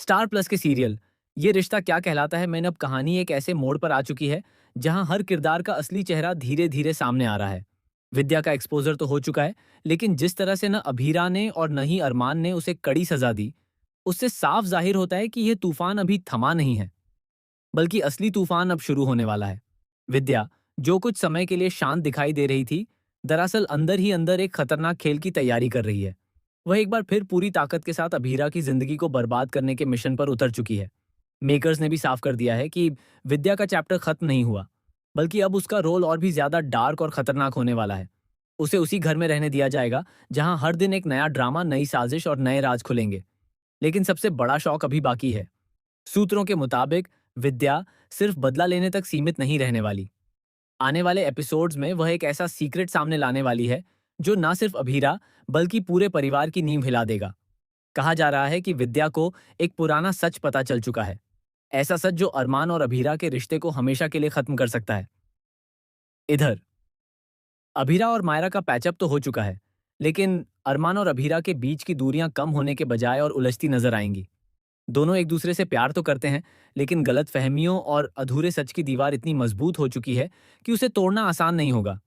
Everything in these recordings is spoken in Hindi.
स्टार प्लस के सीरियल ये रिश्ता क्या कहलाता है में अब कहानी एक ऐसे मोड़ पर आ चुकी है जहां हर किरदार का असली चेहरा धीरे धीरे सामने आ रहा है। विद्या का एक्सपोजर तो हो चुका है, लेकिन जिस तरह से न अभीरा ने और न ही अरमान ने उसे कड़ी सजा दी, उससे साफ जाहिर होता है कि यह तूफान अभी थमा नहीं है, बल्कि असली तूफान अब शुरू होने वाला है। विद्या, जो कुछ समय के लिए शांत दिखाई दे रही थी, दरअसल अंदर ही अंदर एक खतरनाक खेल की तैयारी कर रही है। वह एक बार फिर पूरी ताकत के साथ अभीरा की जिंदगी को बर्बाद करने के मिशन पर उतर चुकी है। मेकर्स ने भी साफ कर दिया है कि विद्या का चैप्टर खत्म नहीं हुआ, बल्कि अब उसका रोल और भी ज्यादा डार्क और खतरनाक होने वाला है। उसे उसी घर में रहने दिया जाएगा जहां हर दिन एक नया ड्रामा, नई साजिश और नए राज खुलेंगे। लेकिन सबसे बड़ा शौक अभी बाकी है। सूत्रों के मुताबिक विद्या सिर्फ बदला लेने तक सीमित नहीं रहने वाली। आने वाले एपिसोड्स में वह एक ऐसा सीक्रेट सामने लाने वाली है जो ना सिर्फ अभीरा बल्कि पूरे परिवार की नींव हिला देगा। कहा जा रहा है कि विद्या को एक पुराना सच पता चल चुका है, ऐसा सच जो अरमान और अभीरा के रिश्ते को हमेशा के लिए खत्म कर सकता है। इधर अभीरा और मायरा का पैचअप तो हो चुका है, लेकिन अरमान और अभीरा के बीच की दूरियां कम होने के बजाय और उलझती नजर आएंगी। दोनों एक दूसरे से प्यार तो करते हैं, लेकिन गलत फहमियों और अधूरे सच की दीवार इतनी मजबूत हो चुकी है कि उसे तोड़ना आसान नहीं होगा।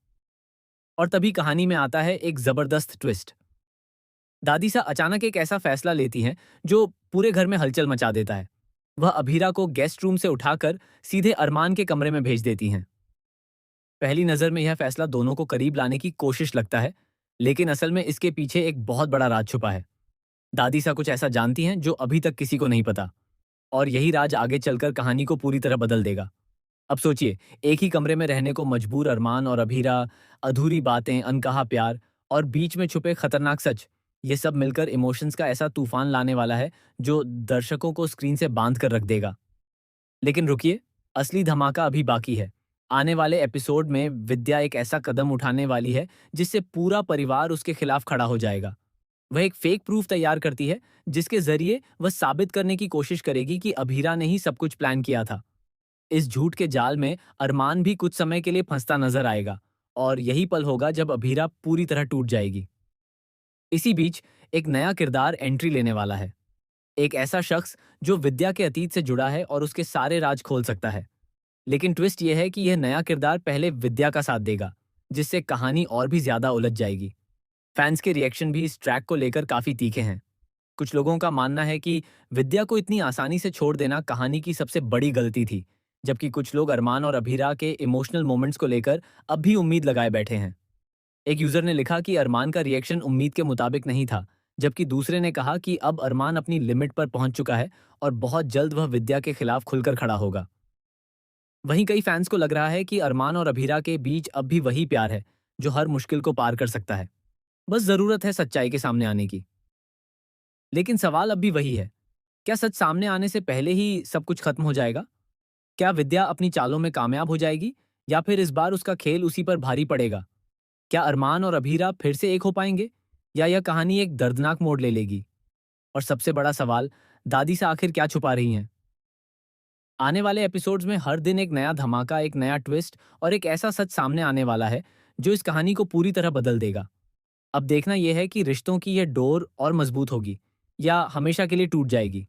और तभी कहानी में आता है एक जबरदस्त ट्विस्ट। दादीसा अचानक एक ऐसा फैसला लेती हैं जो पूरे घर में हलचल मचा देता है। वह अभीरा को गेस्ट रूम से उठाकर सीधे अरमान के कमरे में भेज देती हैं। पहली नजर में यह फैसला दोनों को करीब लाने की कोशिश लगता है, लेकिन असल में इसके पीछे एक बहुत बड़ा राज छुपा है। दादीसा कुछ ऐसा जानती हैं जो अभी तक किसी को नहीं पता, और यही राज आगे चलकर कहानी को पूरी तरह बदल देगा। अब सोचिए, एक ही कमरे में रहने को मजबूर अरमान और अभीरा, अधूरी बातें, अनकहा प्यार और बीच में छुपे खतरनाक सच, ये सब मिलकर इमोशंस का ऐसा तूफान लाने वाला है जो दर्शकों को स्क्रीन से बांध कर रख देगा। लेकिन रुकिए, असली धमाका अभी बाकी है। आने वाले एपिसोड में विद्या एक ऐसा कदम उठाने वाली है जिससे पूरा परिवार उसके खिलाफ खड़ा हो जाएगा। वह एक फेक प्रूफ तैयार करती है जिसके जरिए वह साबित करने की कोशिश करेगी कि अभीरा ने ही सब कुछ प्लान किया था। इस झूठ के जाल में अरमान भी कुछ समय के लिए फंसता नजर आएगा, और यही पल होगा जब अभीरा पूरी तरह टूट जाएगी। इसी बीच एक नया किरदार एंट्री लेने वाला है। एक ऐसा शख्स जो विद्या के अतीत से जुड़ा है और उसके सारे राज खोल सकता है। लेकिन ट्विस्ट यह है कि यह नया किरदार पहले विद्या का साथ देगा, जिससे कहानी और भी ज्यादा उलझ जाएगी। फैंस के रिएक्शन भी इस ट्रैक को लेकर काफी तीखे हैं। कुछ लोगों का मानना है कि विद्या को इतनी आसानी से छोड़ देना कहानी की सबसे बड़ी गलती थी, जबकि कुछ लोग अरमान और अभीरा के इमोशनल मोमेंट्स को लेकर अब भी उम्मीद लगाए बैठे हैं। एक यूजर ने लिखा कि अरमान का रिएक्शन उम्मीद के मुताबिक नहीं था, जबकि दूसरे ने कहा कि अब अरमान अपनी लिमिट पर पहुंच चुका है और बहुत जल्द वह विद्या के खिलाफ खुलकर खड़ा होगा। वहीं कई फैंस को लग रहा है कि अरमान और अभीरा के बीच अब भी वही प्यार है जो हर मुश्किल को पार कर सकता है। बस जरूरत है सच्चाई के सामने आने की। लेकिन सवाल अब भी वही है, क्या सच सामने आने से पहले ही सब कुछ खत्म हो जाएगा? क्या विद्या अपनी चालों में कामयाब हो जाएगी, या फिर इस बार उसका खेल उसी पर भारी पड़ेगा? क्या अरमान और अभीरा फिर से एक हो पाएंगे, या यह कहानी एक दर्दनाक मोड़ ले लेगी? और सबसे बड़ा सवाल, दादी से आखिर क्या छुपा रही हैं? आने वाले एपिसोड्स में हर दिन एक नया धमाका, एक नया ट्विस्ट और एक ऐसा सच सामने आने वाला है जो इस कहानी को पूरी तरह बदल देगा। अब देखना यह है कि रिश्तों की यह डोर और मजबूत होगी या हमेशा के लिए टूट जाएगी।